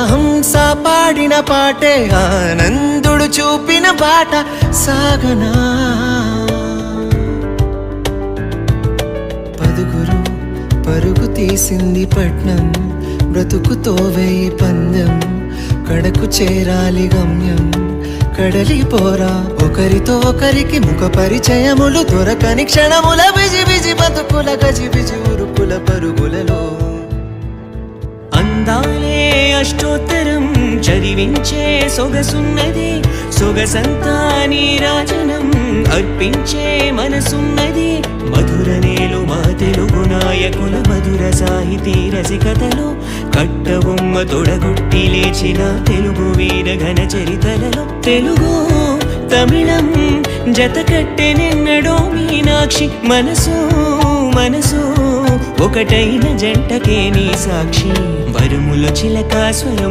హంస పాడిన పాటే ఆనందుడు చూపిన బాట సాగనా. పదుగురు పరుగు తీసింది పట్నం, బ్రతుకుతో వేయి పందెం, కడకు చేరాలి గమ్యం. కడలిపోరా ఒకరితో ఒకరికి ముఖ పరిచయములు దొరకని క్షణముల బిజి బిజి బతుకుల గజి బిజి ఉరుకుల పరుగులలో. అందాలే అష్టోత్తరం చదివించే సొగసున్నది, సొగసంతా నీరాజనం అర్పించే మనసున్నది. మధుర నేలు మా తెలుగు నాయకుల మధుర సాహితీ రసికతలు, కట్టబొమ్మ తొడగొట్టి లేచిన తెలుగు వీర ఘన చరితలలో. తెలుగు తమిళం జత కట్టెనెన్నడో మీనాక్షి, మనసు మనసు ఒకటైన జంటకే నీ సాక్షి. వరుముల చిలక స్వరం